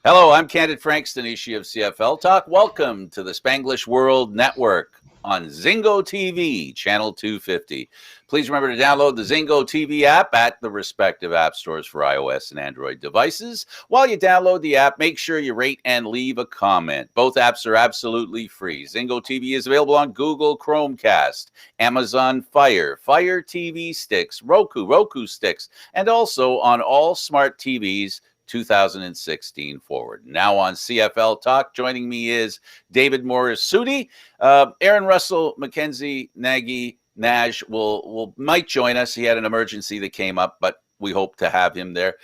Hello, I'm Candid Frank Stanishi of CFL Talk. Welcome to the Spanglish World Network on Zingo TV, channel 250. Please remember to download the Zingo TV app at the respective app stores for iOS and Android devices. While you download the app, make sure you rate and leave a comment. Both apps are absolutely free. Zingo TV is available on Google Chromecast, Amazon Fire TV sticks, Roku sticks, and also on all smart TVs 2016 forward. Now on CFL Talk, joining me is David Morris-Sudi. Aaron Russell, Mackenzie Nagy, Naj might join us. He had an emergency that came up, but we hope to have him there.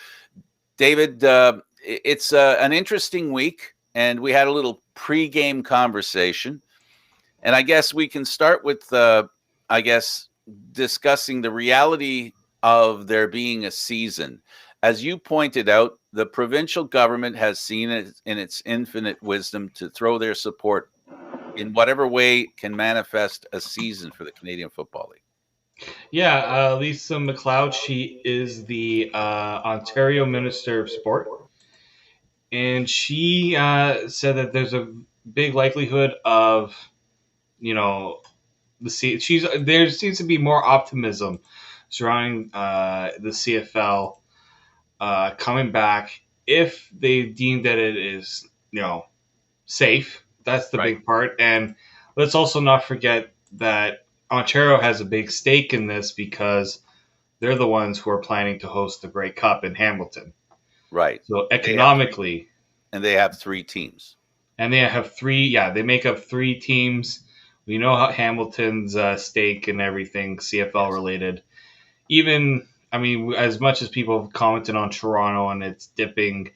David, it's an interesting week, and we had a little pregame conversation. And I guess we can start with, discussing the reality of there being a season. As you pointed out, the provincial government has seen it in its infinite wisdom to throw their support in whatever way can manifest a season for the Canadian Football League. Yeah, Lisa McLeod, she is the Ontario Minister of Sport, and she said that there's a big likelihood of, there seems to be more optimism surrounding the CFL coming back if they deem that it is, safe. That's the Right. big part, and let's also not forget that Ontario has a big stake in this because they're the ones who are planning to host the Grey Cup in Hamilton. Right. So They have three, economically, and they have three teams. and they have three. Yeah, they make up three teams. We know how Hamilton's stake and everything CFL Yes. related. Even I mean, as much as people have commented on Toronto and its dipping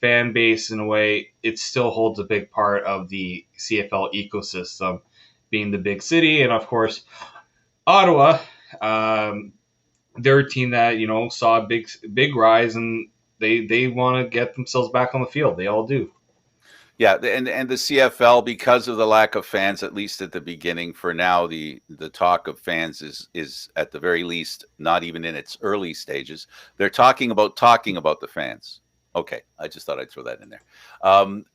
fan base in a way, it still holds a big part of the CFL ecosystem, being the big city, and of course Ottawa. Um, they're a team that saw a big rise, and they want to get themselves back on the field. They all do. Yeah, and the CFL, because of the lack of fans, at least at the beginning, for now, the talk of fans is at the very least not even in its early stages. They're talking about the fans. Okay, I just thought I'd throw that in there.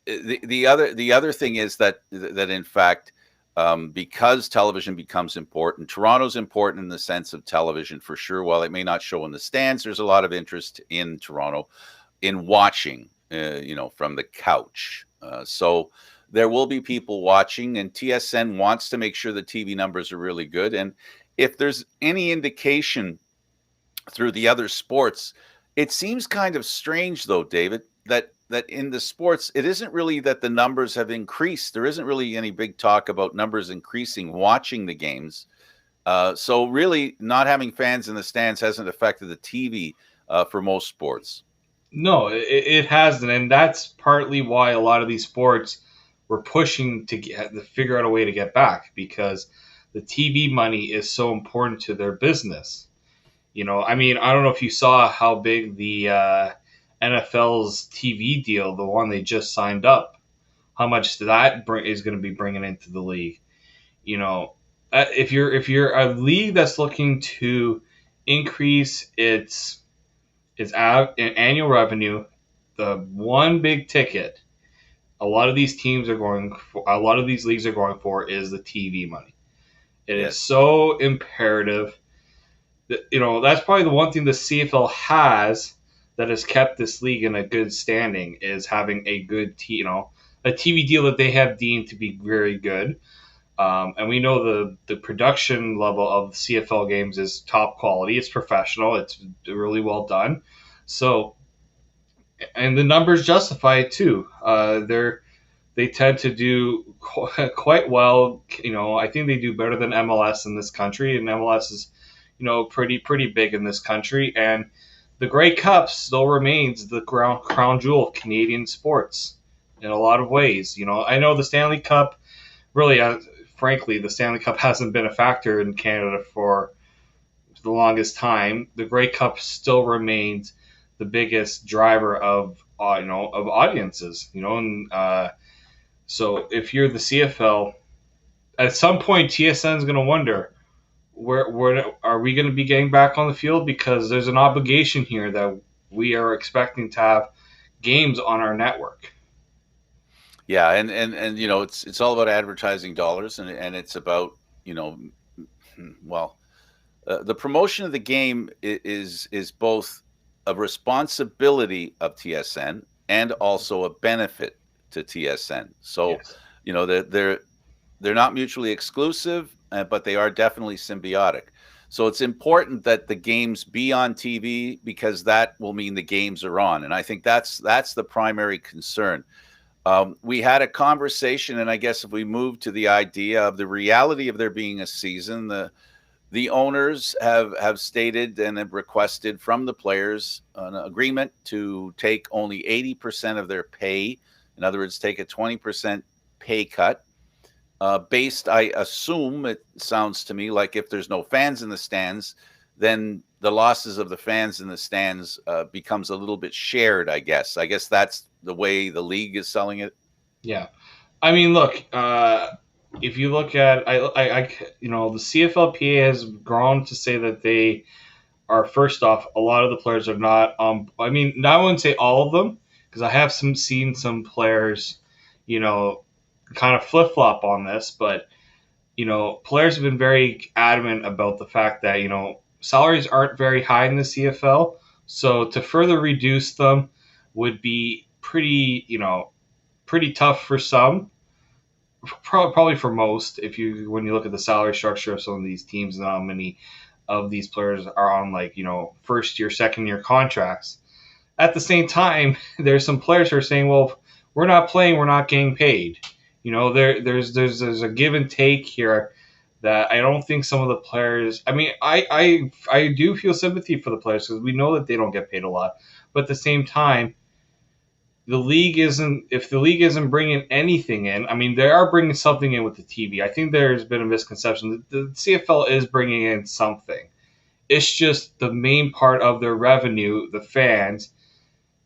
The other thing is that in fact, because television becomes important, Toronto's important in the sense of television for sure. While it may not show in the stands, there's a lot of interest in Toronto in watching, from the couch. So there will be people watching, and TSN wants to make sure the TV numbers are really good. And if there's any indication through the other sports, it seems kind of strange, though, David, that in the sports, it isn't really that the numbers have increased. There isn't really any big talk about numbers increasing watching the games. So really, not having fans in the stands hasn't affected the TV for most sports. No, it hasn't, and that's partly why a lot of these sports were pushing to figure out a way to get back because the TV money is so important to their business. I mean, I don't know if you saw how big the NFL's TV deal, the one they just signed up, how much is going to be bringing into the league. If you're a league that's looking to increase its annual revenue, the one big ticket a lot of these leagues are going for is the TV money. It is Yes. so imperative. That's probably the one thing the CFL has that has kept this league in a good standing is having a good, a TV deal that they have deemed to be very good. And we know the production level of CFL games is top quality. It's professional. It's really well done. So, and the numbers justify it too. They tend to do quite well. I think they do better than MLS in this country, and MLS is, pretty big in this country. And the Grey Cup still remains the crown jewel of Canadian sports in a lot of ways. I know the Stanley Cup really, frankly, the Stanley Cup hasn't been a factor in Canada for the longest time. The Grey Cup still remains the biggest driver of of audiences. And so if you're the CFL, at some point TSN is going to wonder where are we going to be getting back on the field because there's an obligation here that we are expecting to have games on our network. Yeah, and it's all about advertising dollars, and it's about you know well the promotion of the game is both a responsibility of TSN and also a benefit to TSN. So Yes. they're not mutually exclusive, but they are definitely symbiotic. So it's important that the games be on TV because that will mean the games are on, and I think that's the primary concern. We had a conversation, and I guess if we move to the idea of the reality of there being a season, the owners have stated and have requested from the players an agreement to take only 80% of their pay. In other words, take a 20% pay cut. Based, I assume it sounds to me like if there's no fans in the stands, then the losses of the fans in the stands becomes a little bit shared. I guess that's the way the league is selling it. Yeah. I mean, look, if you look at, the CFLPA has grown to say that they are, first off, a lot of the players are not. I mean, I wouldn't say all of them, because I have seen some players, you know, kind of flip flop on this, but players have been very adamant about the fact that salaries aren't very high in the CFL, so to further reduce them would be pretty tough for some, probably for most. If you when you look at the salary structure of some of these teams and how many of these players are on first year, second year contracts. At the same time, there's some players who are saying, well, we're not playing, we're not getting paid. There's a give and take here that I don't think some of the players. I mean, I do feel sympathy for the players because we know that they don't get paid a lot, but at the same time, the league isn't. If the league isn't bringing anything in, I mean, they are bringing something in with the TV. I think there's been a misconception that the CFL is bringing in something. It's just the main part of their revenue, the fans,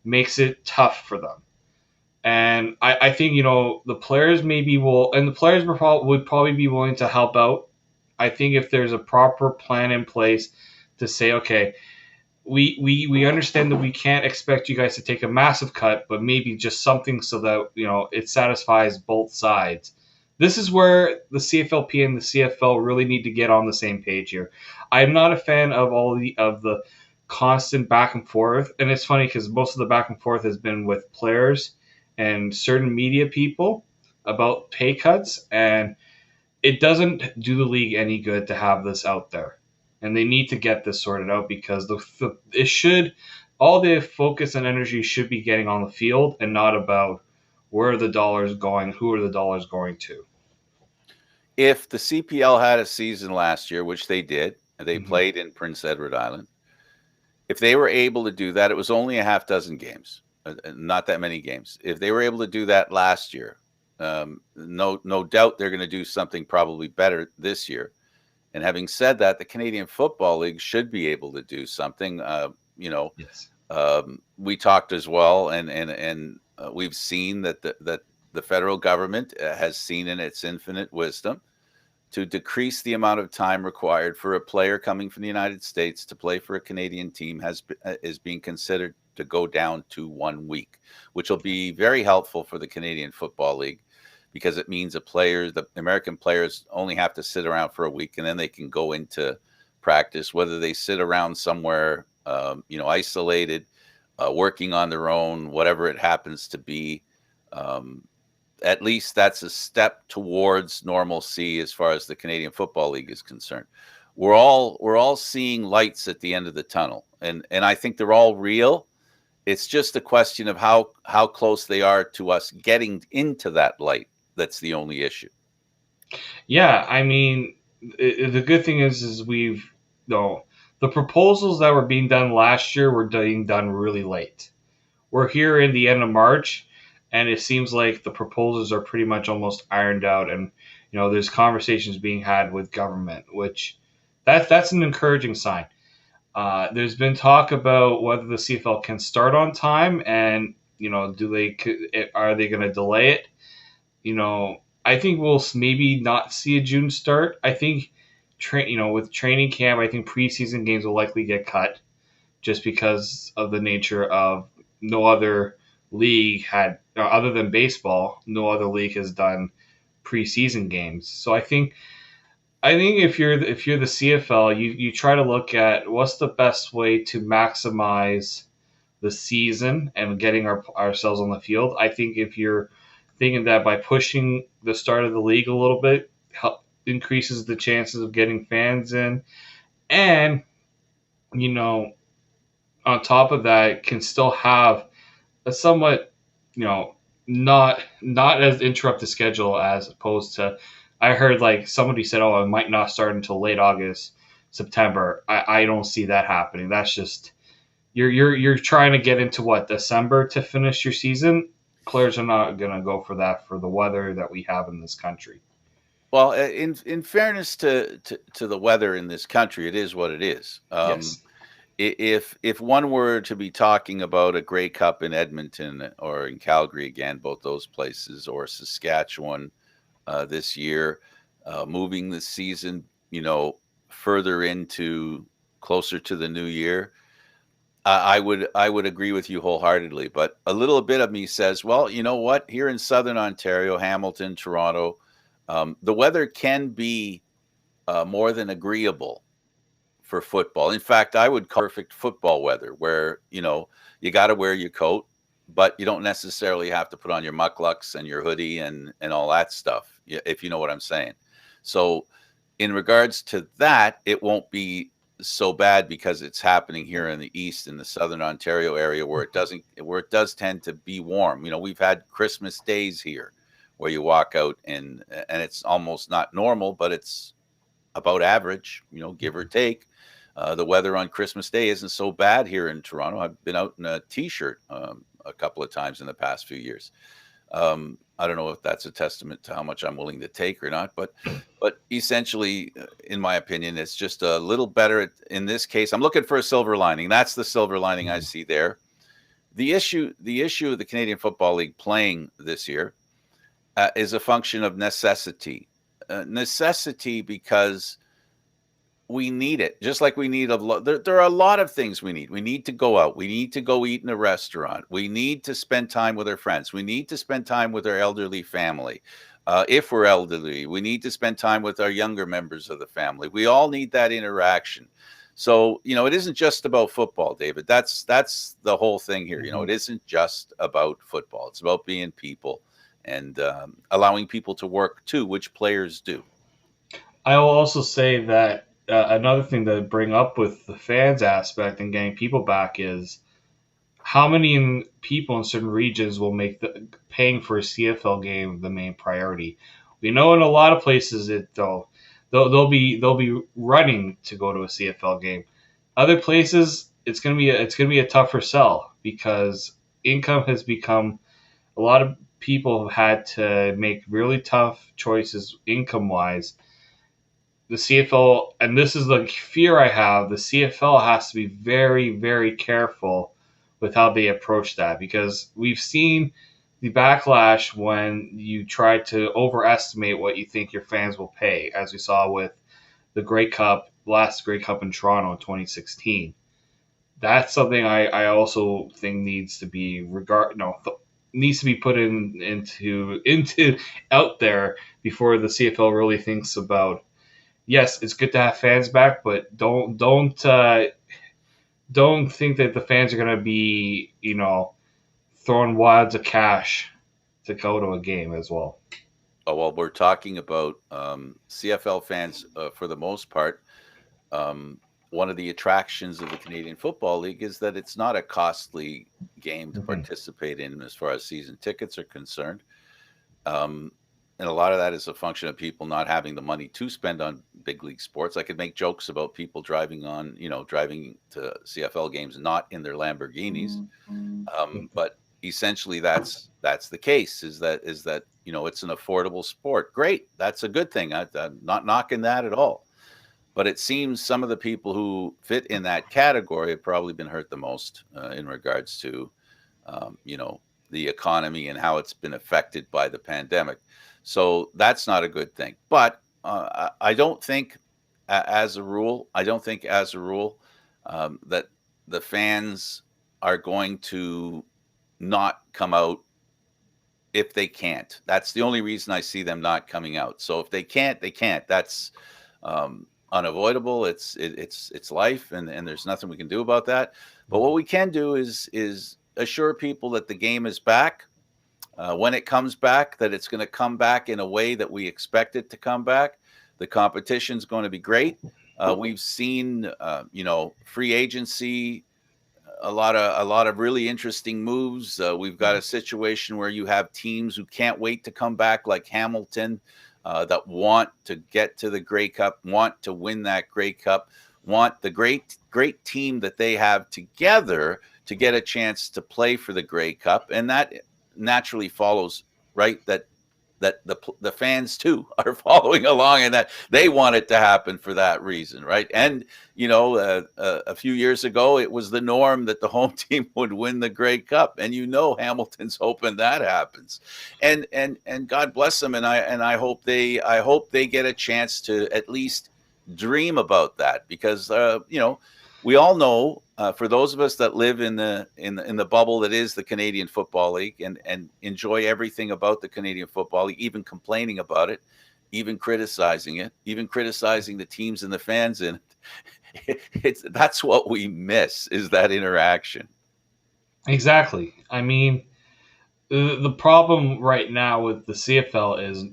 makes it tough for them. And I think the players maybe will, and the players would probably be willing to help out. I think if there's a proper plan in place to say, okay, we understand that we can't expect you guys to take a massive cut, but maybe just something so that it satisfies both sides. This is where the CFLP and the CFL really need to get on the same page here. I'm not a fan of all the constant back and forth, and it's funny because most of the back and forth has been with players and certain media people about pay cuts, and it doesn't do the league any good to have this out there. And they need to get this sorted out because it should all the focus and energy should be getting on the field and not about where are the dollars going, who are the dollars going to. If the CPL had a season last year, which they did, they Mm-hmm. played in Prince Edward Island. If they were able to do that, it was only a half dozen games, not that many games. If they were able to do that last year, no doubt they're going to do something probably better this year. And having said that, the Canadian Football League should be able to do something. Yes. We talked as well, and we've seen that the federal government has seen in its infinite wisdom to decrease the amount of time required for a player coming from the United States to play for a Canadian team is being considered to go down to 1 week, which will be very helpful for the Canadian Football League because it means the American players only have to sit around for a week and then they can go into practice, whether they sit around somewhere, isolated, working on their own, whatever it happens to be. At least that's a step towards normalcy as far as the Canadian Football League is concerned. We're all seeing lights at the end of the tunnel, and I think they're all real. It's just a question of how close they are to us getting into that light. That's the only issue. Yeah, I mean, the good thing is we've no the proposals that were being done last year were being done really late. We're here in the end of March, and it seems like the proposals are pretty much almost ironed out, and there's conversations being had with government, which that's an encouraging sign. There's been talk about whether the CFL can start on time, and are they going to delay it? I think we'll maybe not see a June start. I think with training camp, I think preseason games will likely get cut just because of the nature of no other league had, other than baseball, no other league has done preseason games. So I think if you're the CFL, you try to look at what's the best way to maximize the season and getting ourselves on the field. I think if you're thinking that by pushing the start of the league a little bit, help increases the chances of getting fans in, and you know, on top of that, can still have a somewhat, you know, not as interrupted schedule as opposed to. I heard like somebody said, "Oh, it might not start until late August, September." I don't see that happening. That's just you're trying to get into what, December to finish your season. Players are not gonna go for that for the weather that we have in this country. Well, in fairness to the weather in this country, it is what it is. Yes. If one were to be talking about a Grey Cup in Edmonton or in Calgary again, both those places, or Saskatchewan this year, moving the season, further into closer to the new year, I would agree with you wholeheartedly. But a little bit of me says, well, you know what? Here in Southern Ontario, Hamilton, Toronto, the weather can be more than agreeable for football. In fact, I would call it perfect football weather, where you got to wear your coat, but you don't necessarily have to put on your mucklucks and your hoodie and all that stuff, if you know what I'm saying. So, in regards to that, it won't be so bad because it's happening here in the east, in the Southern Ontario area, where it does tend to be warm. We've had Christmas days here where you walk out and it's almost not normal, but it's about average, give or take. The weather on Christmas Day isn't so bad here in Toronto. I've been out in a t-shirt a couple of times in the past few years. I don't know if that's a testament to how much I'm willing to take or not, but essentially, in my opinion, it's just a little better in this case. I'm looking for a silver lining. That's the silver lining I see there. The issue of the Canadian Football League playing this year is a function of necessity. Necessity because we need it, just like we need there are a lot of things we need. We need to go out. We need to go eat in a restaurant. We need to spend time with our friends. We need to spend time with our elderly family. If we're elderly, we need to spend time with our younger members of the family. We all need that interaction. So, it isn't just about football, David. That's the whole thing here. It isn't just about football. It's about being people and allowing people to work too, which players do. I will also say that another thing to bring up with the fans aspect and getting people back is how many people in certain regions will make paying for a CFL game the main priority. We know in a lot of places they'll be running to go to a CFL game. Other places it's gonna be a tougher sell because income has become, a lot of people have had to make really tough choices income wise. The CFL, and this is the fear I have, the CFL has to be very, very careful with how they approach that because we've seen the backlash when you try to overestimate what you think your fans will pay, as we saw with the Grey Cup, last Grey Cup in Toronto in 2016. That's something I also think needs to be needs to be put into out there before the CFL really thinks about, yes, it's good to have fans back, but don't think that the fans are going to be, throwing wads of cash to go to a game as well. Oh, well, we're talking about CFL fans for the most part. One of the attractions of the Canadian Football League is that it's not a costly game to Mm-hmm. participate in as far as season tickets are concerned. Um, and a lot of that is a function of people not having the money to spend on big league sports. I could make jokes about people driving to CFL games not in their Lamborghinis. But essentially, that's the case. Is that it's an affordable sport. Great, that's a good thing. I'm not knocking that at all. But it seems some of the people who fit in that category have probably been hurt the most in regards to, the economy and how it's been affected by the pandemic. So that's not a good thing. But I don't think, as a rule, that the fans are going to not come out if they can't. That's the only reason I see them not coming out. So if they can't, they can't. That's unavoidable. It's life, and there's nothing we can do about that. But what we can do is assure people that the game is back. When it comes back, that it's going to come back in a way that we expect it to come back. The competition is going to be great. We've seen, free agency, a lot of really interesting moves. We've got a situation where you have teams who can't wait to come back, like Hamilton, that want to get to the Grey Cup, want to win that Grey Cup, want the great team that they have together to get a chance to play for the Grey Cup, and that naturally follows, right, that the fans too are following along, and that they want it to happen for that reason, right? And a few years ago, it was the norm that the home team would win the Grey Cup, and Hamilton's hoping that happens, and God bless them, and I hope they get a chance to at least dream about that, because we all know, for those of us that live in the bubble that is the Canadian Football League, and enjoy everything about the Canadian Football League, even complaining about it, even criticizing it, even criticizing the teams and the fans in it, that's what we miss, is that interaction. Exactly. I mean, the problem right now with the CFL is,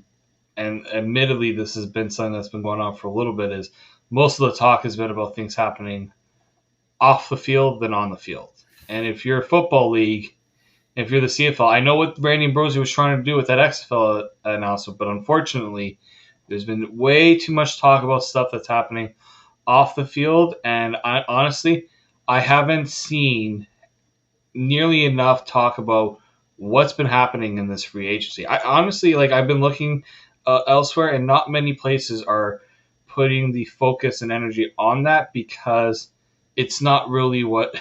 and admittedly, this has been something that's been going on for a little bit, is most of the talk has been about things happening off the field than on the field. And if you're a football league, if you're the CFL, I know what Randy Ambrosie was trying to do with that XFL announcement, but unfortunately, there's been way too much talk about stuff that's happening off the field, and I haven't seen nearly enough talk about what's been happening in this free agency. I honestly, I've been looking elsewhere, and not many places are putting the focus and energy on that, because it's not really what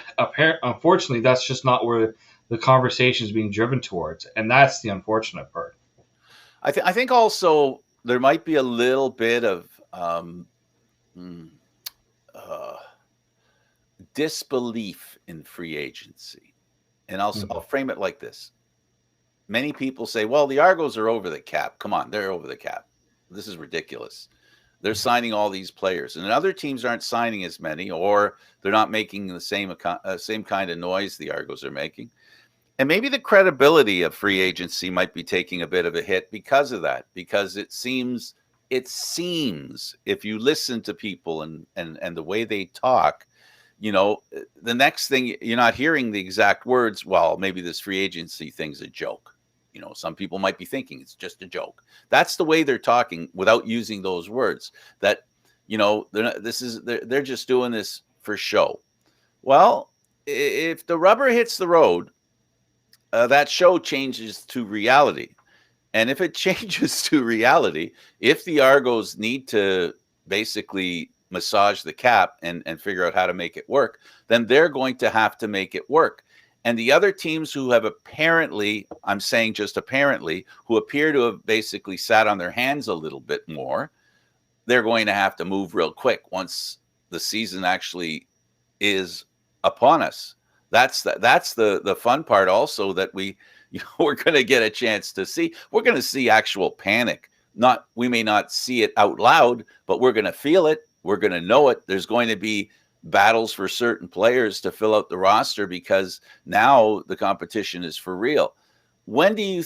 unfortunately, that's just not where the conversation is being driven towards, and that's the unfortunate part. I think also there might be a little bit of mm, uh, disbelief in free agency, and I'll frame it like this. Many people say, well, the Argos are over the cap. Come on, they're over the cap. This is ridiculous. They're signing all these players, and other teams aren't signing as many, or they're not making the same kind of noise the Argos are making. And maybe the credibility of free agency might be taking a bit of a hit because of that, because it seems if you listen to people and the way they talk, the next thing, you're not hearing the exact words, well, maybe this free agency thing's a joke. Some people might be thinking it's just a joke. That's the way they're talking without using those words, that they're just doing this for show. Well, if the rubber hits the road, that show changes to reality. And if it changes to reality, if the Argos need to basically massage the cap and figure out how to make it work, then they're going to have to make it work. And the other teams who have apparently, I'm saying just apparently, who appear to have basically sat on their hands a little bit more, they're going to have to move real quick once the season actually is upon us. That's the fun part also, that we're going to get a chance to see. We're going to see actual panic. We may not see it out loud, but we're going to feel it. We're going to know it. There's going to be battles for certain players to fill out the roster, because now the competition is for real. Do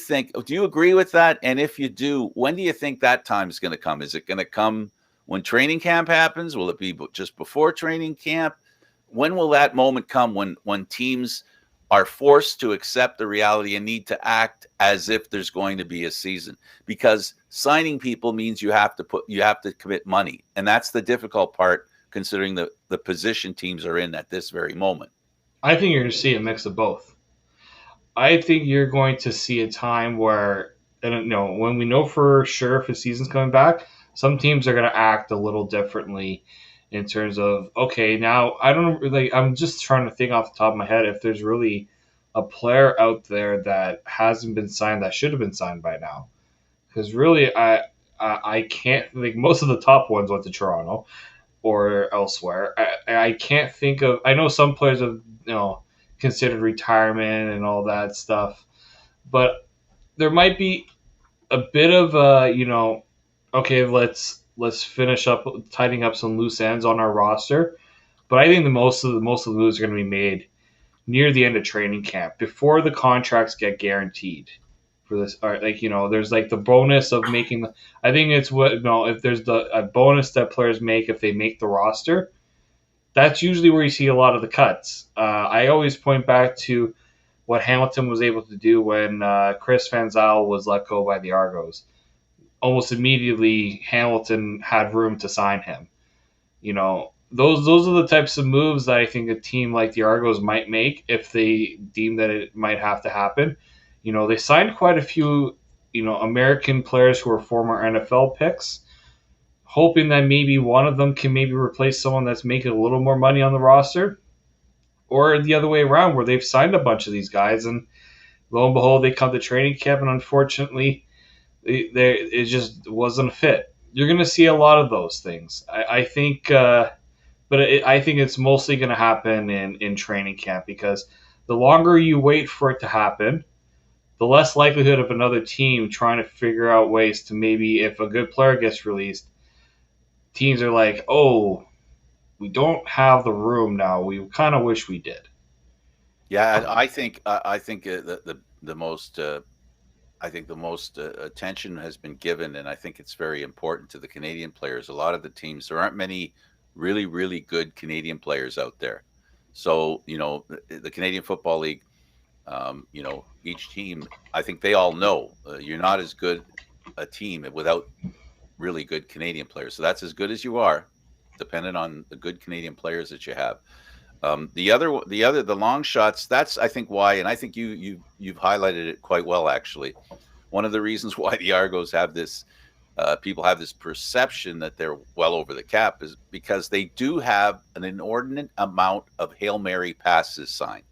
you agree with that? And if you do, when do you think that time is going to come? Is it going to come when training camp happens? Will it be just before training camp? When will that moment come when teams are forced to accept the reality and need to act as if there's going to be a season? Because signing people means you have to commit money, and that's the difficult part, considering the position teams are in at this very moment. I think you're going to see a mix of both. I think you're going to see a time where, and when we know for sure if the season's coming back, some teams are going to act a little differently in terms of, okay, now I don't really, I'm just trying to think off the top of my head if there's really a player out there that hasn't been signed that should have been signed by now. Because really, I can't think, most of the top ones went to Toronto or elsewhere. I can't think of, I know some players have, considered retirement and all that stuff. But there might be a bit of okay, let's finish up tightening up some loose ends on our roster. But I think the most of the moves are going to be made near the end of training camp before the contracts get guaranteed for this. Or there's like the bonus of making. I think it's if there's a bonus that players make if they make the roster. That's usually where you see a lot of the cuts. I always point back to what Hamilton was able to do when Chris Van Zyl was let go by the Argos. Almost immediately, Hamilton had room to sign him. Those are the types of moves that I think a team like the Argos might make if they deem that it might have to happen. They signed quite a few, American players who are former NFL picks, hoping that maybe one of them can maybe replace someone that's making a little more money on the roster, or the other way around, where they've signed a bunch of these guys and lo and behold, they come to training camp and unfortunately, it just wasn't a fit. You're going to see a lot of those things. I think, I think it's mostly going to happen in training camp because the longer you wait for it to happen, the less likelihood of another team trying to figure out ways to maybe, if a good player gets released, teams are like, oh, we don't have the room now. We kind of wish we did. Yeah, I think the most I think the most attention has been given, and I think it's very important to the Canadian players. A lot of the teams, there aren't many really, really good Canadian players out there. So, the Canadian Football League, each team, I think they all know you're not as good a team without really good Canadian players. So that's as good as you are, depending on the good Canadian players that you have. The long shots. That's I think why, and I think you've highlighted it quite well actually. One of the reasons why the Argos have this, people have this perception that they're well over the cap is because they do have an inordinate amount of Hail Mary passes signed.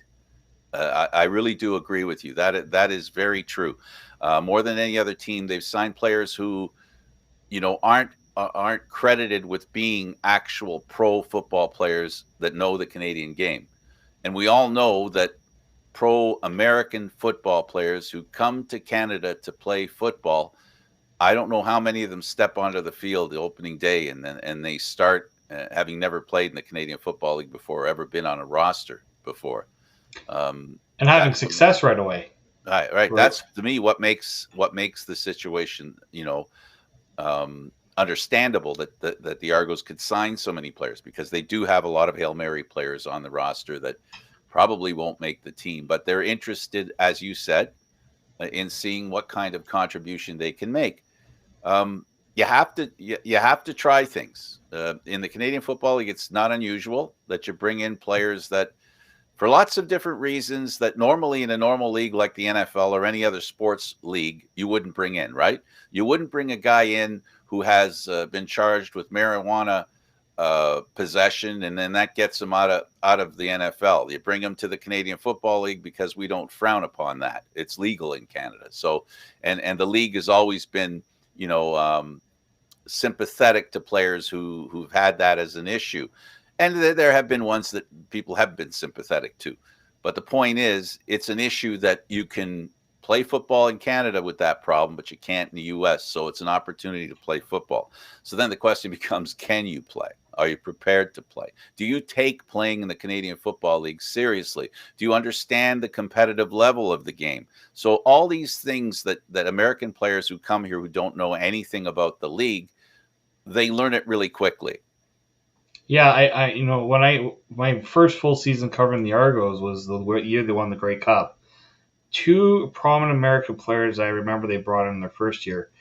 I really do agree with you. That is very true. More than any other team, they've signed players who, aren't credited with being actual pro football players that know the Canadian game. And we all know that pro American football players who come to Canada to play football, I don't know how many of them step onto the field the opening day and they start having never played in the Canadian Football League before, or ever been on a roster before. And having success right away. Right. That's to me what makes the situation, understandable that the Argos could sign so many players, because they do have a lot of Hail Mary players on the roster that probably won't make the team, but they're interested, as you said, in seeing what kind of contribution they can make. You have to try things. In the Canadian Football League, it's not unusual that you bring in players that, for lots of different reasons, that normally in a normal league like the NFL or any other sports league, you wouldn't bring in, right? You wouldn't bring a guy in who has been charged with marijuana possession, and then that gets him out of the NFL. You bring him to the Canadian Football League because we don't frown upon that. It's legal in Canada. So, and the league has always been, sympathetic to players who've had that as an issue. And there have been ones that people have been sympathetic to. But the point is, it's an issue that you can play football in Canada with that problem, but you can't in the U.S. So it's an opportunity to play football. So then the question becomes, can you play? Are you prepared to play? Do you take playing in the Canadian Football League seriously? Do you understand the competitive level of the game? So all these things that American players who come here who don't know anything about the league, they learn it really quickly. Yeah, when my first full season covering the Argos was the year they won the Grey Cup. Two prominent American players I remember they brought in their first year.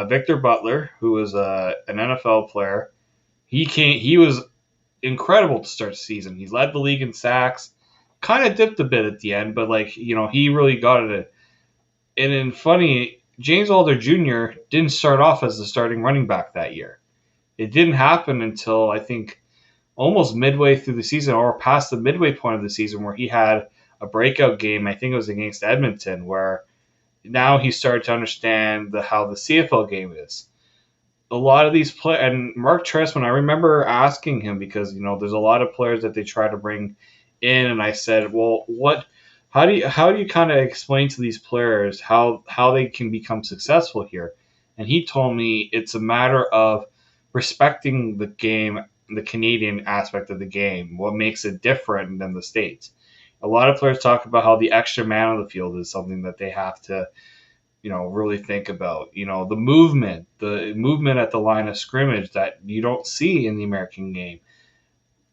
Victor Butler, who was an NFL player, he was incredible to start the season. He led the league in sacks, kind of dipped a bit at the end, but he really got it. And then funny, James Alder Jr. didn't start off as the starting running back that year. It didn't happen until I think almost midway through the season, or past the midway point of the season, where he had a breakout game. I think it was against Edmonton, where now he started to understand how the CFL game is. A lot of these players, and Mark Trestman, I remember asking him because there's a lot of players that they try to bring in and I said, well, how do you kind of explain to these players how they can become successful here? And he told me it's a matter of respecting the game, the Canadian aspect of the game, what makes it different than the States. A lot of players talk about how the extra man on the field is something that they have to, really think about. The movement at the line of scrimmage that you don't see in the American game.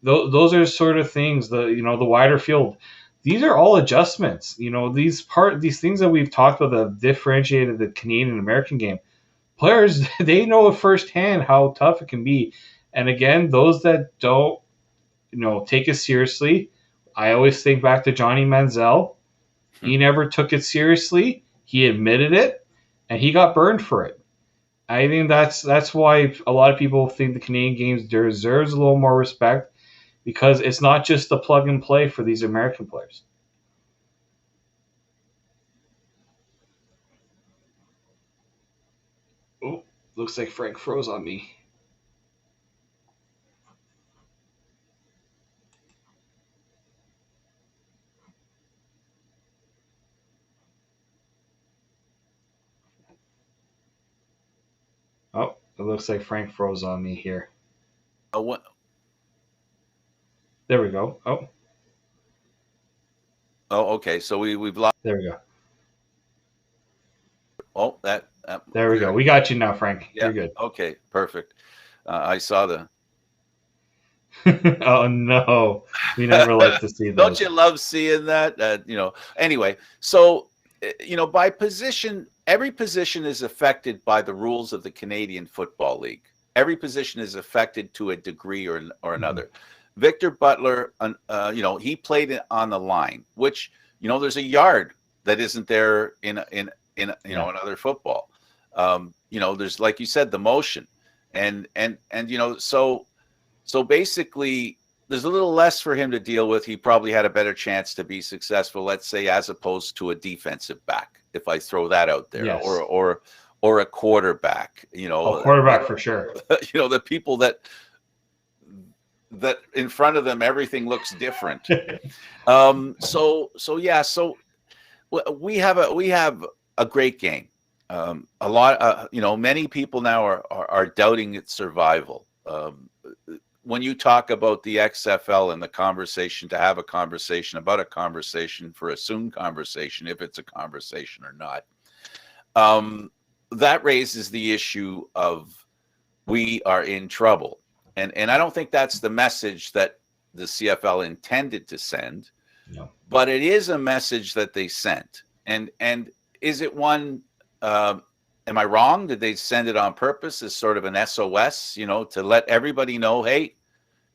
Those are sort of things. The wider field. These are all adjustments. These things that we've talked about that have differentiated the Canadian and American game. Players, they know firsthand how tough it can be. And again, those that don't, take it seriously. I always think back to Johnny Manziel. He never took it seriously. He admitted it, and he got burned for it. I think that's why a lot of people think the Canadian games deserves a little more respect, because it's not just the plug and play for these American players. Oh, looks like Frank froze on me. Oh, it looks like Frank froze on me here. What? There we go. Oh, Oh, okay. So we've lost. there we go. Oh, There we go. We got you now, Frank. Yeah. You're good. Okay. Perfect. I saw the. Oh no, we never like to see that. Don't you love seeing that? Anyway, so by position, every position is affected by the rules of the Canadian Football League. Every position is affected to a degree or another. Victor Butler, he played it on the line, which there's a yard that isn't there in another football. There's, like you said, the motion, and so basically, there's a little less for him to deal with. He probably had a better chance to be successful, let's say, as opposed to a defensive back, if I throw that out there, Yes. or a quarterback. A quarterback for sure. The people that in front of them, everything looks different. So we have a great game. A lot, many people now are doubting its survival. When you talk about the XFL and the conversation, to have a conversation about a conversation for a soon conversation, if it's a conversation or not, that raises the issue of we are in trouble. And I don't think that's the message that the CFL intended to send, No. but it is a message that they sent. And is it one, am I wrong? Did they send it on purpose as sort of an SOS, to let everybody know, hey,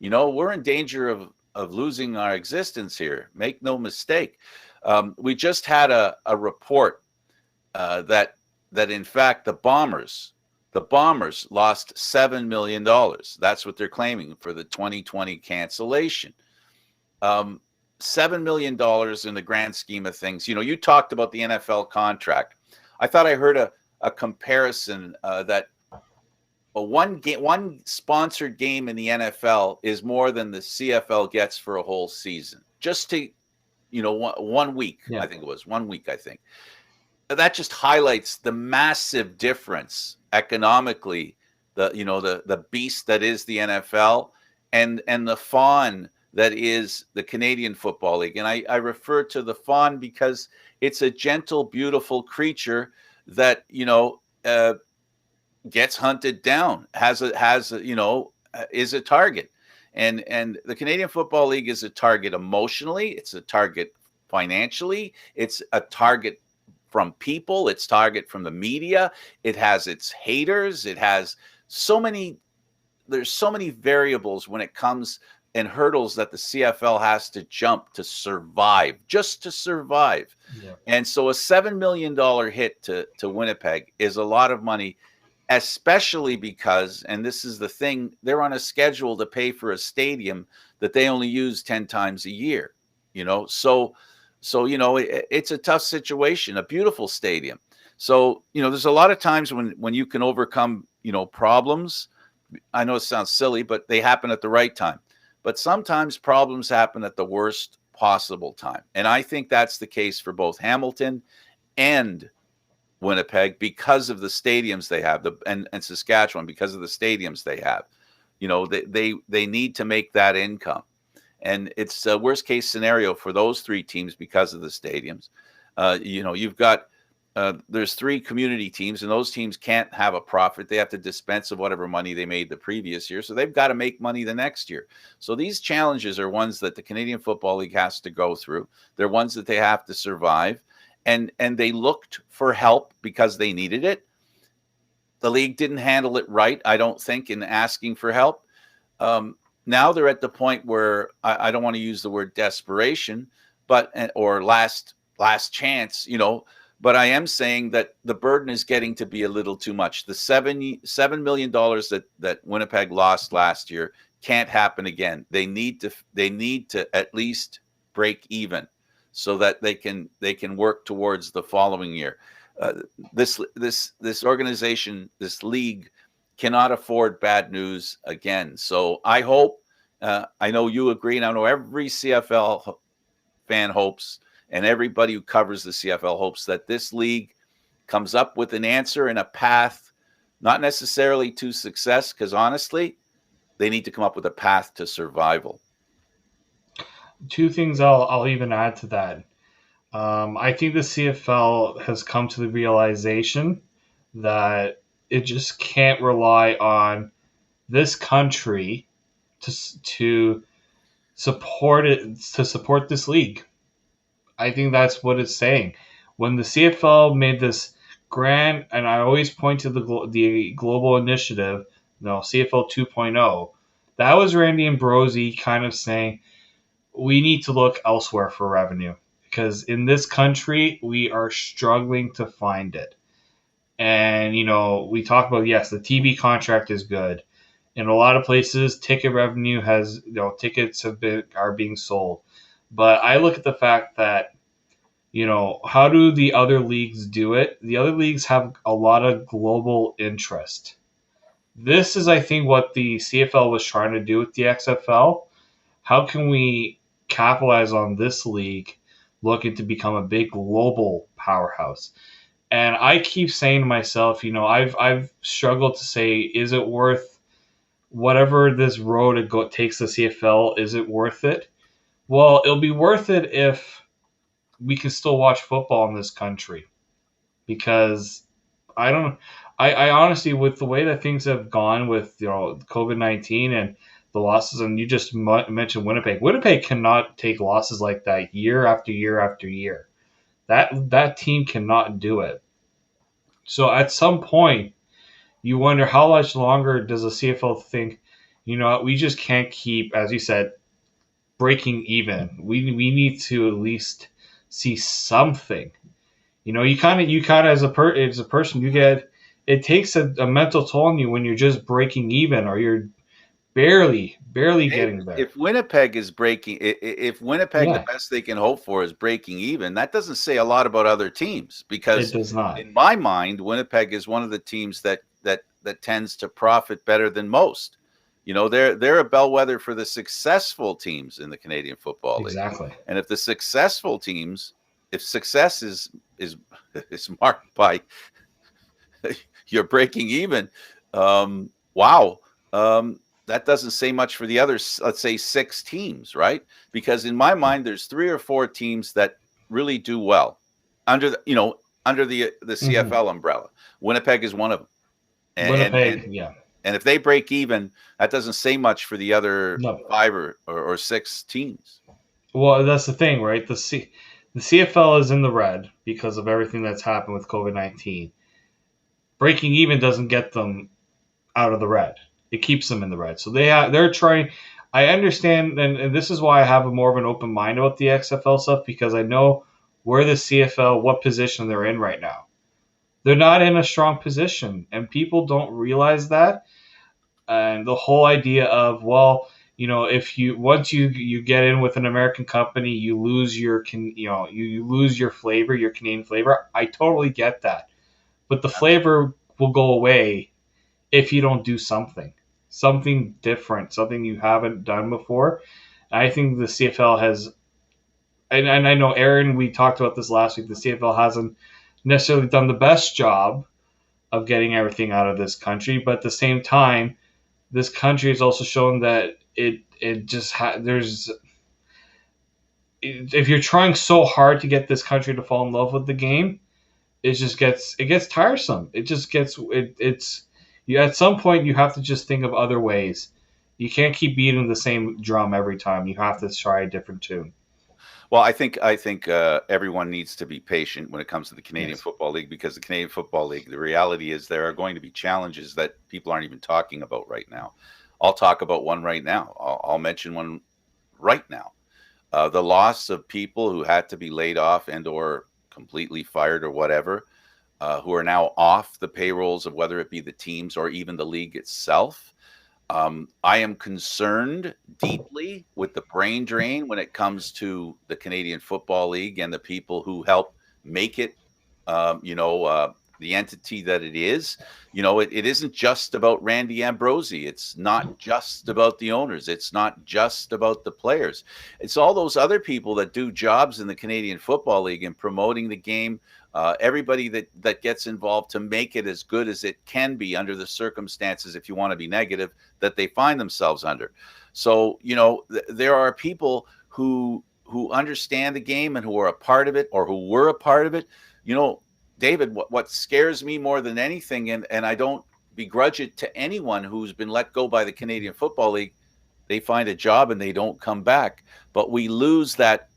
we're in danger of losing our existence here. Make no mistake. We just had a report that in fact the Bombers lost $7 million. That's what they're claiming for the 2020 cancellation. $7 million in the grand scheme of things. You talked about the NFL contract. I thought I heard a comparison that one sponsored game in the NFL is more than the CFL gets for a whole season. Just to, 1 week, yeah. I think it was 1 week, I think. That just highlights the massive difference economically, the beast that is the NFL and the fawn that is the Canadian Football League. And I refer to the fawn because it's a gentle, beautiful creature that, gets hunted down, is a target. And the Canadian Football League is a target emotionally, it's a target financially, it's a target from people, it's target from the media, it has its haters, it has there's so many variables when it comes and hurdles that the CFL has to jump to survive, just to survive. Yeah. And so a $7 million hit to Winnipeg is a lot of money, especially because, and this is the thing, they're on a schedule to pay for a stadium that they only use 10 times a year, So, it's a tough situation, a beautiful stadium. So, there's a lot of times when you can overcome, problems. I know it sounds silly, but they happen at the right time. but sometimes problems happen at the worst possible time. And I think that's the case for both Hamilton and Winnipeg because of the stadiums they have, and Saskatchewan because of the stadiums they have. They need to make that income, and it's a worst case scenario for those three teams because of the stadiums. You've got there's three community teams, and those teams can't have a profit. They have to dispense of whatever money they made the previous year, so they've got to make money the next year. So these challenges are ones that the Canadian Football League has to go through. They're ones that they have to survive, and they looked for help because they needed it. The league didn't handle it right, I don't think, in asking for help. Now they're at the point where I don't want to use the word desperation, or last chance, but I am saying that the burden is getting to be a little too much. The $7 million that Winnipeg lost last year can't happen again. They need to at least break even so that they can work towards the following year. This organization, this league, cannot afford bad news again. So I hope, I know you agree, and I know every CFL fan hopes, and everybody who covers the CFL hopes, that this league comes up with an answer and a path, not necessarily to success, because honestly, they need to come up with a path to survival. Two things I'll even add to that. I think the CFL has come to the realization that it just can't rely on this country to support this league. I think that's what it's saying. When the CFL made this grand, and I always point to the global initiative, CFL 2.0, that was Randy Ambrosie kind of saying we need to look elsewhere for revenue because in this country we are struggling to find it. And we talk about, yes, the TV contract is good. In a lot of places, ticket revenue tickets are being sold. But I look at the fact that, how do the other leagues do it? The other leagues have a lot of global interest. This is, I think, what the CFL was trying to do with the XFL. How can we capitalize on this league looking to become a big global powerhouse? And I keep saying to myself, I've struggled to say, is it worth whatever this road it takes the CFL? Is it worth it? Well, it'll be worth it if we can still watch football in this country, because I honestly, with the way that things have gone with COVID-19 and the losses, and you just mentioned Winnipeg cannot take losses like that year after year after year. That team cannot do it. So at some point, you wonder how much longer does the CFL think, we just can't keep, as you said, breaking even. We need to at least see something. You kind of as a person, it takes a mental toll on you when you're just breaking even or you're barely getting there. If Winnipeg is breaking, if Winnipeg, Yeah. the best they can hope for is breaking even, that doesn't say a lot about other teams, because It does not. in my mind, Winnipeg is one of the teams that tends to profit better than most. They're a bellwether for the successful teams in the Canadian Football League. Exactly. And if the successful teams, if success is marked by you're breaking even, wow. That doesn't say much for the other, let's say, 6 teams, right? Because in my mind, there's 3 or 4 teams that really do well under the CFL umbrella. Winnipeg is one of them. Winnipeg, yeah. And if they break even, that doesn't say much for the other 5 or 6 teams. Well, that's the thing, right? The CFL is in the red because of everything that's happened with COVID-19. Breaking even doesn't get them out of the red. It keeps them in the red. So they're trying. I understand, and this is why I have more of an open mind about the XFL stuff, because I know where the CFL, what position they're in right now. They're not in a strong position, and people don't realize that. And the whole idea of, well, if once you get in with an American company, you lose your you lose your flavor, your Canadian flavor. I totally get that, but the flavor will go away if you don't do something. something different, something you haven't done before. I think the CFL has, and I know Aaron, we talked about this last week. The CFL hasn't necessarily done the best job of getting everything out of this country, but at the same time, this country has also shown that it just there's, if you're trying so hard to get this country to fall in love with the game, it gets tiresome. It just gets it's you, at some point you have to just think of other ways. You can't keep beating the same drum every time. You have to try a different tune. Well, I think everyone needs to be patient when it comes to the Canadian Yes. Football League, because the Canadian Football League, the reality is there are going to be challenges that people aren't even talking about right now. I'll talk about one right now. I'll mention one right now. The loss of people who had to be laid off and or completely fired or whatever, who are now off the payrolls of whether it be the teams or even the league itself. I am concerned deeply with the brain drain when it comes to the Canadian Football League and the people who help make it, the entity that it is. It isn't just about Randy Ambrosie. It's not just about the owners. It's not just about the players. It's all those other people that do jobs in the Canadian Football League and promoting the game. Everybody that gets involved to make it as good as it can be under the circumstances, if you want to be negative, that they find themselves under. So there are people who understand the game and who are a part of it or who were a part of it. David, what scares me more than anything, and I don't begrudge it to anyone who's been let go by the Canadian Football League, they find a job and they don't come back. But we lose that.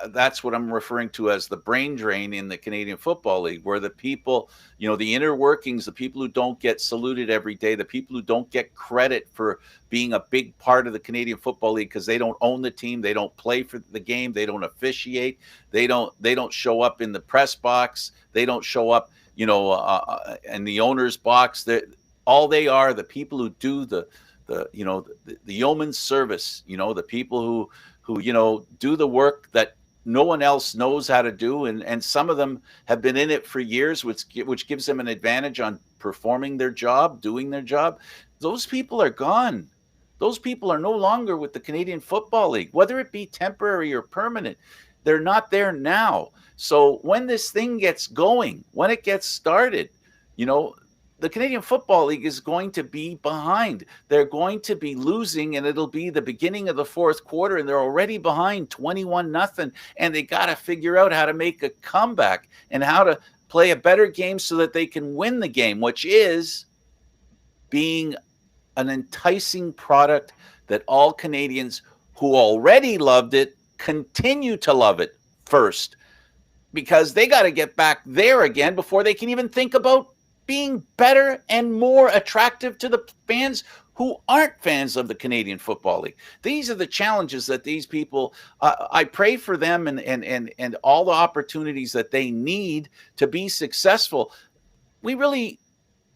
That's what I'm referring to as the brain drain in the Canadian Football League, where the people, the inner workings, the people who don't get saluted every day, the people who don't get credit for being a big part of the Canadian Football League because they don't own the team, they don't play for the game, they don't officiate, they don't show up in the press box, they don't show up, in the owner's box. All they are the people who do the yeoman's service, the people who do the work that no one else knows how to do, and some of them have been in it for years, which gives them an advantage on performing their job, doing their job. Those people are gone. Those people are no longer with the Canadian Football League, whether it be temporary or permanent. They're not there now. So when this thing gets going, when it gets started, the Canadian Football League is going to be behind. They're going to be losing, and it'll be the beginning of the fourth quarter, and they're already behind 21-0, and they got to figure out how to make a comeback and how to play a better game so that they can win the game, which is being an enticing product that all Canadians who already loved it continue to love it first, because they got to get back there again before they can even think about being better and more attractive to the fans who aren't fans of the Canadian Football League. These are the challenges that these people, I pray for them and all the opportunities that they need to be successful. We really,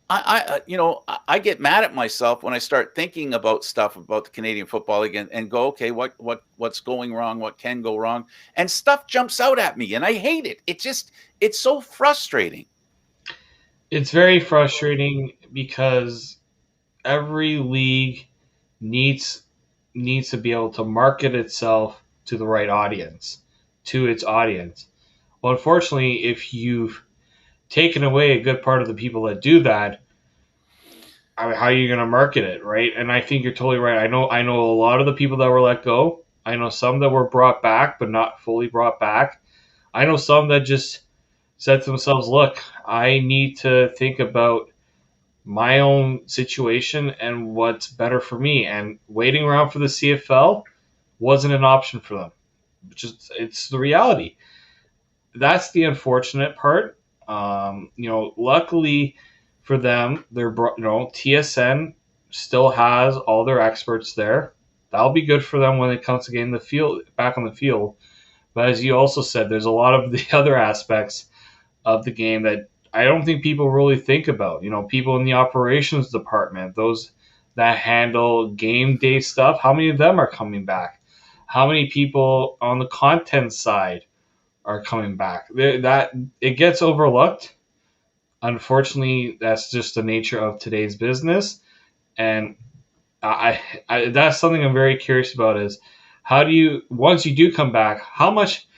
I get mad at myself when I start thinking about stuff about the Canadian Football League and go, okay, what's going wrong? What can go wrong? And stuff jumps out at me and I hate it. It's so frustrating. It's very frustrating because every league needs needs to be able to market itself to the right audience, to its audience. Well, unfortunately, if you've taken away a good part of the people that do that, I mean, how are you going to market it, right? And I think you're totally right. I know a lot of the people that were let go. I know some that were brought back, but not fully brought back. I know some that just said to themselves, "Look, I need to think about my own situation and what's better for me." And waiting around for the CFL wasn't an option for them. Just it's the reality. That's the unfortunate part. Luckily for them, TSN still has all their experts there. That'll be good for them when it comes to getting the field back on the field. But as you also said, there's a lot of the other aspects of the game that I don't think people really think about. People in the operations department, those that handle game day stuff, how many of them are coming back? How many people on the content side are coming back? That it gets overlooked. Unfortunately, that's just the nature of today's business. And that's something I'm very curious about. Is how do you once you do come back, how much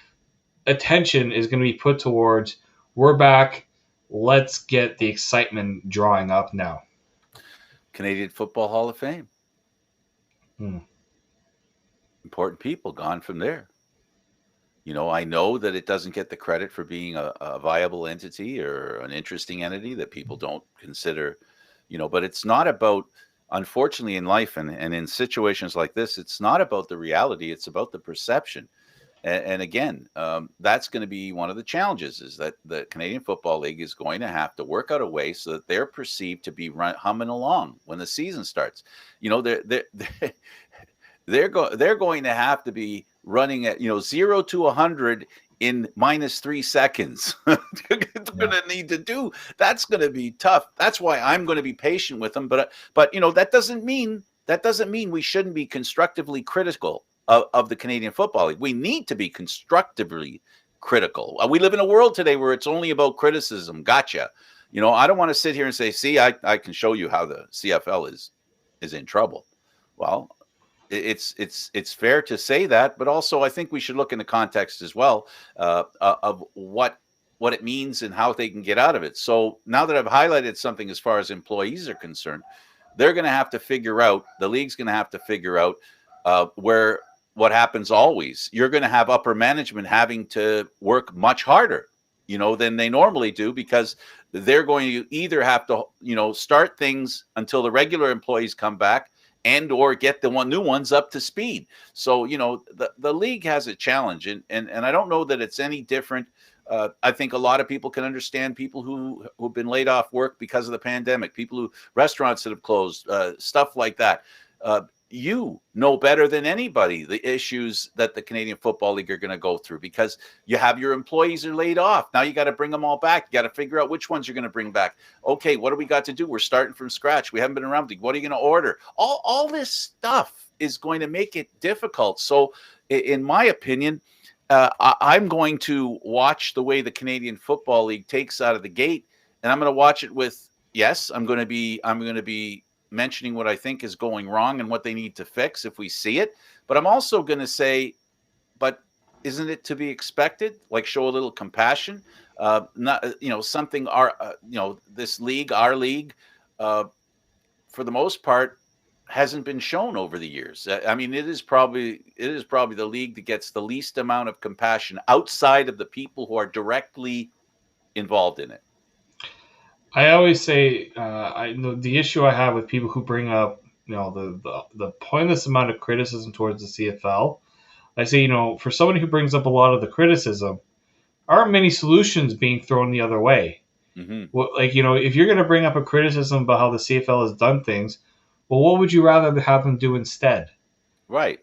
attention is going to be put towards we're back, let's get the excitement drawing up now. Canadian Football Hall of Fame. Hmm. Important people gone from there. I know that it doesn't get the credit for being a viable entity or an interesting entity that people don't consider, but it's not about, unfortunately, in life and in situations like this, it's not about the reality, it's about the perception. And again, that's going to be one of the challenges is that the Canadian Football League is going to have to work out a way so that they're perceived to be humming along when the season starts. They're going to have to be running at 0 to 100 in -3 seconds. They're going to need to do that's going to be tough. That's why I'm going to be patient with them. But that doesn't mean we shouldn't be constructively critical of the Canadian Football League. We need to be constructively critical. We live in a world today where it's only about criticism. Gotcha. I don't want to sit here and say, see, I can show you how the CFL is in trouble. Well, it's fair to say that, but also I think we should look in the context as well of what it means and how they can get out of it. So now that I've highlighted something as far as employees are concerned, they're going to have to figure out. The league's going to have to figure out where what happens always. You're going to have upper management having to work much harder, than they normally do because they're going to either have to, start things until the regular employees come back and or get the new ones up to speed. So, the league has a challenge and I don't know that it's any different. I think a lot of people can understand people who've been laid off work because of the pandemic, restaurants that have closed, stuff like that. You know better than anybody the issues that the Canadian Football League are going to go through because you have your employees are laid off. Now you got to bring them all back. You got to figure out which ones you're going to bring back. Okay, what do we got to do? We're starting from scratch. We haven't been around. What are you going to order? All this stuff is going to make it difficult. So, in my opinion, I'm going to watch the way the Canadian Football League takes out of the gate, and I'm going to watch it with yes. I'm going to be mentioning what I think is going wrong and what they need to fix if we see it. But I'm also going to say, but isn't it to be expected? Like show a little compassion. Not something this league, our league, for the most part, hasn't been shown over the years. I mean, it is probably the league that gets the least amount of compassion outside of the people who are directly involved in it. I always say the issue I have with people who bring up the pointless amount of criticism towards the CFL. I say for somebody who brings up a lot of the criticism, aren't many solutions being thrown the other way. Mm-hmm. Well, if you're going to bring up a criticism about how the CFL has done things, well, what would you rather have them do instead? Right.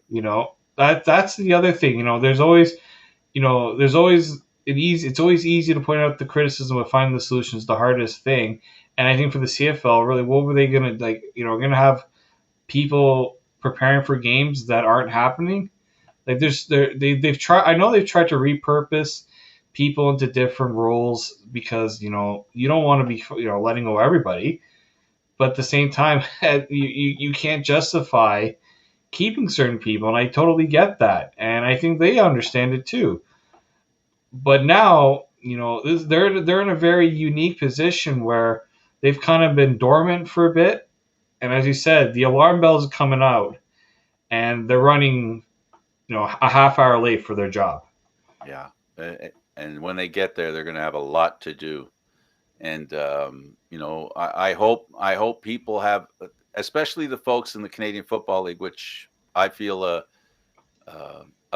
That's the other thing. It's always easy to point out the criticism, but finding the solution is the hardest thing. And I think for the CFL, really, what were they going to like? Going to have people preparing for games that aren't happening. Like they've tried. I know they've tried to repurpose people into different roles because you don't want to be letting go everybody, but at the same time, you can't justify keeping certain people, and I totally get that, and I think they understand it too. But now, they're in a very unique position where they've kind of been dormant for a bit, and as you said, the alarm bells are coming out, and they're running, a half hour late for their job. Yeah. And when they get there, they're going to have a lot to do. And I hope people have, especially the folks in the Canadian Football League, which I feel a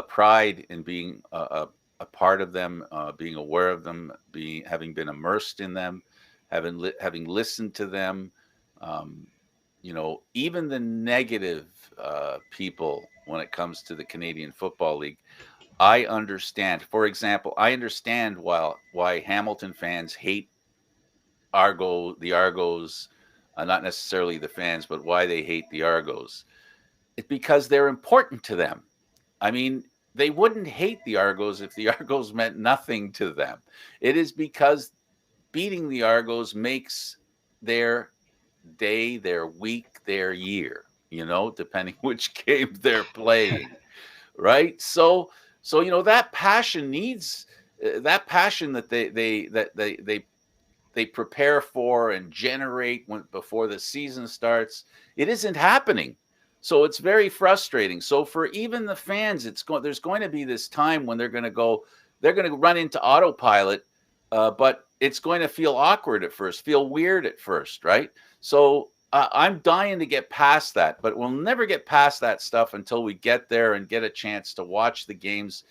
pride in being a part of them, being aware of them, having been immersed in them, having listened to them. Um, even the negative people when it comes to the Canadian Football League. I understand. For example, I understand why Hamilton fans hate the Argos, not necessarily the fans, but why they hate the Argos. It's because they're important to them. I mean, they wouldn't hate the Argos if the Argos meant nothing to them. It is because beating the Argos makes their day, their week, their year. depending which game they're playing, right? So that passion needs that passion that they prepare for and generate before the season starts. It isn't happening. So it's very frustrating. So for even the fans, there's going to be this time when they're going to run into autopilot, but it's going to feel awkward at first, feel weird at first, right? So I'm dying to get past that, but we'll never get past that stuff until we get there and get a chance to watch the games.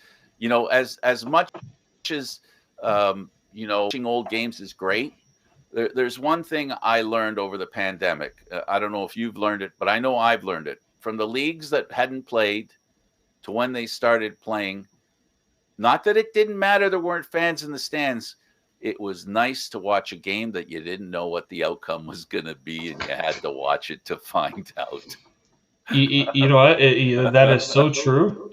As much as watching old games is great. There's one thing I learned over the pandemic. I don't know if you've learned it, but I know I've learned it from the leagues that hadn't played to when they started playing. Not that it didn't matter there weren't fans in the stands. It was nice to watch a game that you didn't know what the outcome was going to be, and you had to watch it to find out. You know what? That is so true.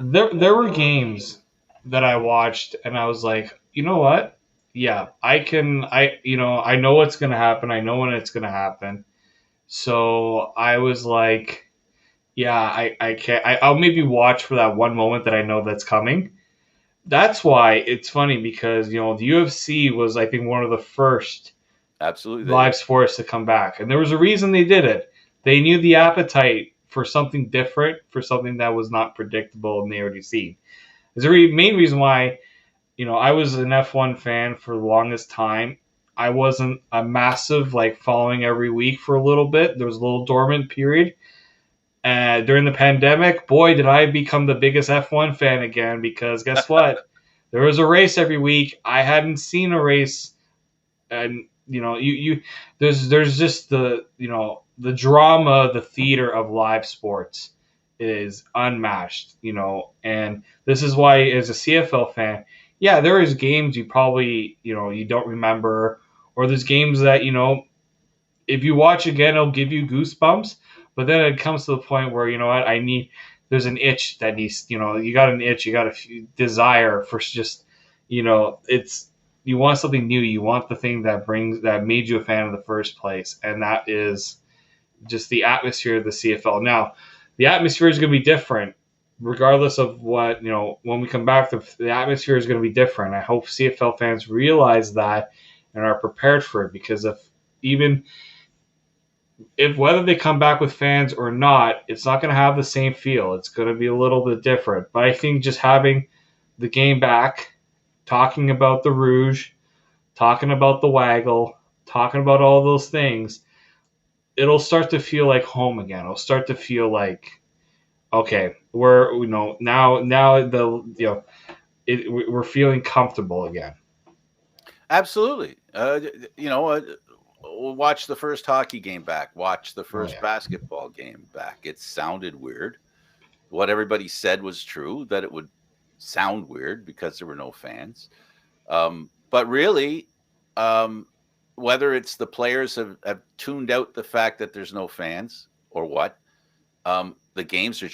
There were games that I watched and I was like, you know what? Yeah, I know what's gonna happen. I know when it's gonna happen. So I was like, yeah, I can't. I'll maybe watch for that one moment that I know that's coming. That's why it's funny because the UFC was, I think, one of the first Absolutely. live sports to come back, and there was a reason they did it. They knew the appetite for something different, for something that was not predictable and they already seen. There's a main reason why I was an F1 fan for the longest time. I wasn't a massive following every week for a little bit. There was a little dormant period. During the pandemic, boy, did I become the biggest F1 fan again because guess what? There was a race every week. I hadn't seen a race, and you there's just the drama, the theater of live sports is unmatched. And this is why, as a CFL fan, yeah, there is games you probably you don't remember, or there's games that if you watch again, it'll give you goosebumps. But then it comes to the point where what there's an itch that needs you got an itch, you got a desire for just it's you want something new, you want the thing that made you a fan in the first place, and that is just the atmosphere of the CFL. Now, the atmosphere is going to be different regardless of what when we come back. The atmosphere is going to be different. I hope CFL fans realize that and are prepared for it, because if whether they come back with fans or not, it's not going to have the same feel. It's going to be a little bit different. But I think just having the game back, talking about the Rouge, talking about the Waggle, talking about all those things, it'll start to feel like home again. It'll start to feel like, okay, we're feeling comfortable again. Absolutely. Watch the first hockey game back. Watch the first basketball game back. It sounded weird. What everybody said was true, that it would sound weird because there were no fans. But really, whether it's the players have tuned out the fact that there's no fans or what, the games are,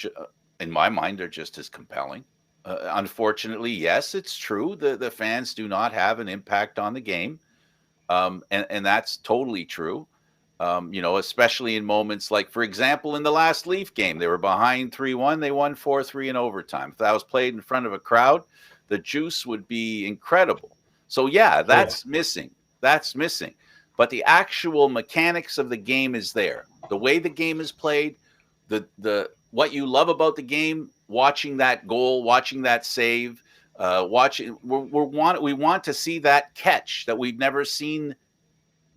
in my mind, are just as compelling. Unfortunately, yes, it's true. The fans do not have an impact on the game. And that's totally true. Especially in moments like, for example, in the last Leaf game, they were behind 3-1. They won 4-3 in overtime. If that was played in front of a crowd, the juice would be incredible. So, yeah, that's missing. That's missing. But the actual mechanics of the game is there. The way the game is played, what you love about the game, watching that goal, watching that save, we want to see that catch that we've never seen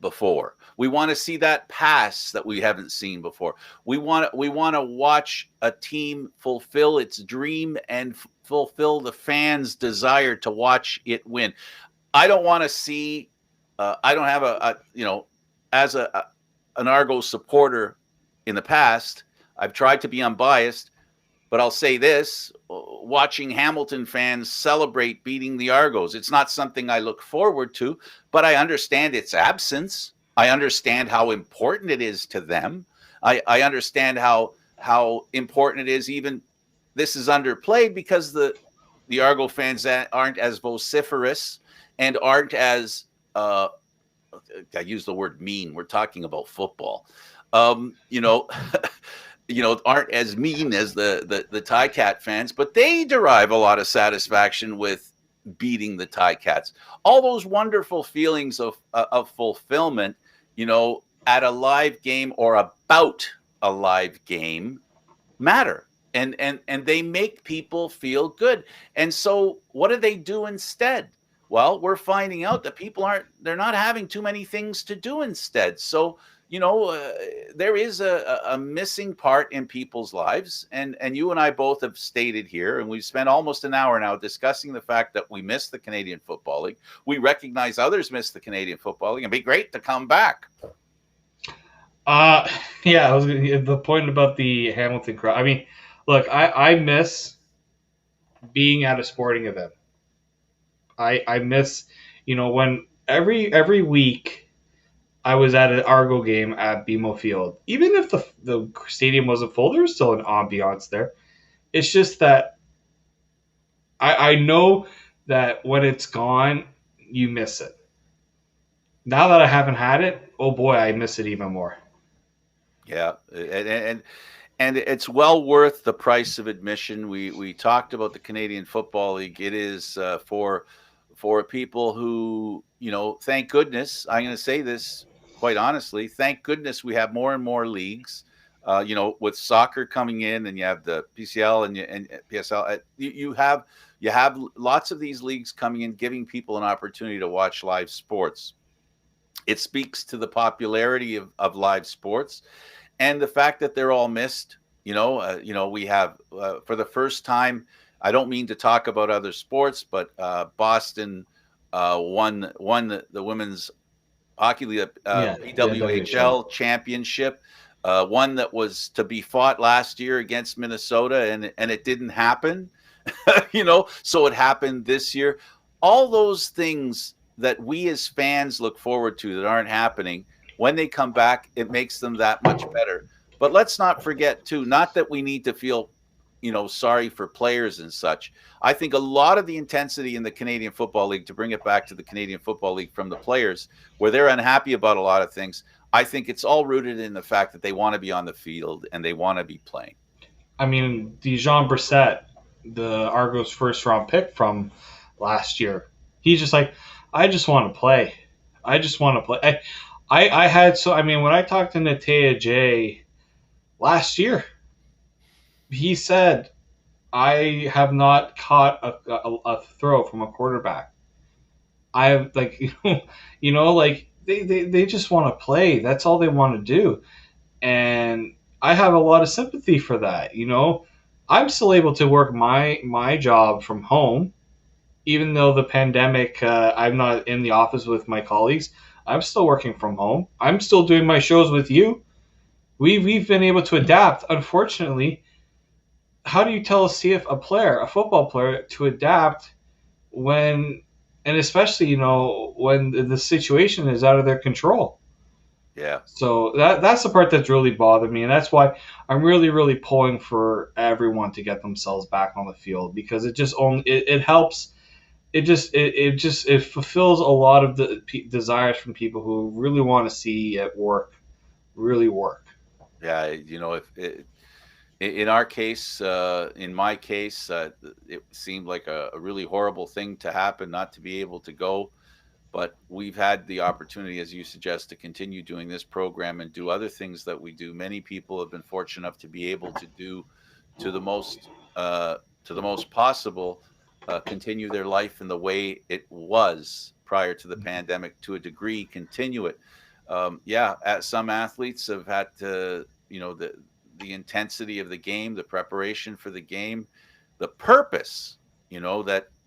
before. We want to see that pass that we haven't seen before. We want to watch a team fulfill its dream and fulfill the fans' desire to watch it win. I don't want to see. I don't have as an Argos supporter in the past, I've tried to be unbiased. But I'll say this, watching Hamilton fans celebrate beating the Argos, it's not something I look forward to, but I understand its absence. I understand how important it is to them. I understand how important it is. Even this is underplayed because the Argo fans aren't as vociferous and aren't as, I use the word mean. We're talking about football. aren't as mean as the Cat fans, but they derive a lot of satisfaction with beating the Cats. All those wonderful feelings of fulfillment, at a live game or about a live game matter. And they make people feel good. And so what do they do instead? Well, we're finding out that they're not having too many things to do instead. So, there is a missing part in people's lives. And you and I both have stated here, and we've spent almost an hour now discussing the fact that we miss the Canadian Football League. We recognize others miss the Canadian Football League. It'd be great to come back. Uh, yeah, the point about the Hamilton crowd. I mean, look, I miss being at a sporting event. I miss, when every week I was at an Argo game at BMO Field. Even if the stadium wasn't full, there was still an ambiance there. It's just that I know that when it's gone, you miss it. Now that I haven't had it, oh boy, I miss it even more. Yeah, and it's well worth the price of admission. We talked about the Canadian Football League. It is for people who, thank goodness. I'm going to say this quite honestly. Thank goodness we have more and more leagues. With soccer coming in, and you have the PCL and PSL. You have lots of these leagues coming in, giving people an opportunity to watch live sports. It speaks to the popularity of live sports and the fact that they're all missed. We have for the first time. I don't mean to talk about other sports, but Boston won the women's hockey league, Yeah, the WHL. PWHL championship. One that was to be fought last year against Minnesota, and it didn't happen. So it happened this year. All those things that we as fans look forward to that aren't happening, when they come back, it makes them that much better. But let's not forget too, not that we need to feel, sorry for players and such. I think a lot of the intensity in the Canadian Football League, to bring it back to the Canadian Football League from the players, where they're unhappy about a lot of things, I think it's all rooted in the fact that they want to be on the field and they want to be playing. I mean, Dijon Brissett, the Argos first round pick from last year, he's just like, I just want to play. I just want to play. I had so I mean when I talked to Natea J last year, he said I have not caught a throw from a quarterback. I have like like they just want to play. That's all they want to do, and I have a lot of sympathy for that. I'm still able to work my job from home, even though the pandemic. I'm not in the office with my colleagues. I'm still working from home. I'm still doing my shows with you. We've been able to adapt. Unfortunately, how do you tell a football player, to adapt when, and especially when the situation is out of their control? Yeah. So that's the part that's really bothered me, and that's why I'm really, really pulling for everyone to get themselves back on the field, because it just only it helps. It fulfills a lot of the desires from people who really want to see it really work. Yeah. If in our case, in my case, it seemed like a really horrible thing to happen, not to be able to go. But we've had the opportunity, as you suggest, to continue doing this program and do other things that we do. Many people have been fortunate enough to be able to do to the most to the most possible, continue their life in the way it was prior to the pandemic to a degree, continue it. Yeah, some athletes have had to, the intensity of the game, the preparation for the game, the purpose, that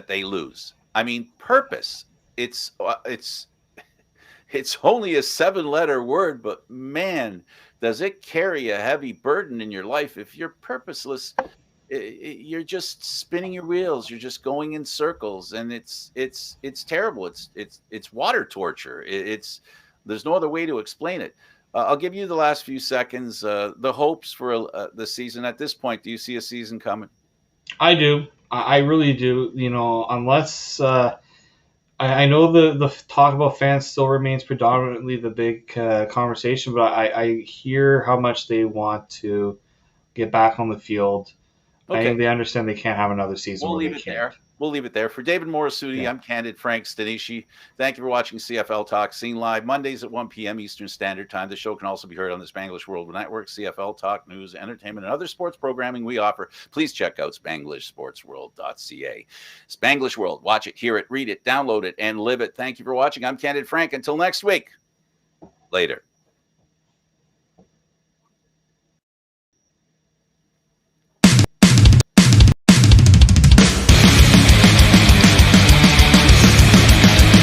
they lose. I mean, purpose. It's it's only a seven-letter word, but man, does it carry a heavy burden in your life if you're purposeless. You're just spinning your wheels. You're just going in circles, and it's terrible. It's water torture. It's There's no other way to explain it. I'll give you the last few seconds. The hopes for the season at this point. Do you see a season coming? I do. I really do. Unless I know the talk about fans still remains predominantly the big conversation, but I hear how much they want to get back on the field. I Okay. think they understand they can't have another season We'll where leave they it can't. there. We'll leave it there. For David Morisuti, Yeah. I'm Candid Frank Stanishi. Thank you for watching CFL Talk, seen live Mondays at 1 p.m. Eastern Standard Time. The show can also be heard on the Spanglish World Network, CFL Talk, news, entertainment, and other sports programming we offer. Please check out SpanglishSportsWorld.ca. Spanglish World. Watch it, hear it, read it, download it, and live it. Thank you for watching. I'm Candid Frank. Until next week. Later.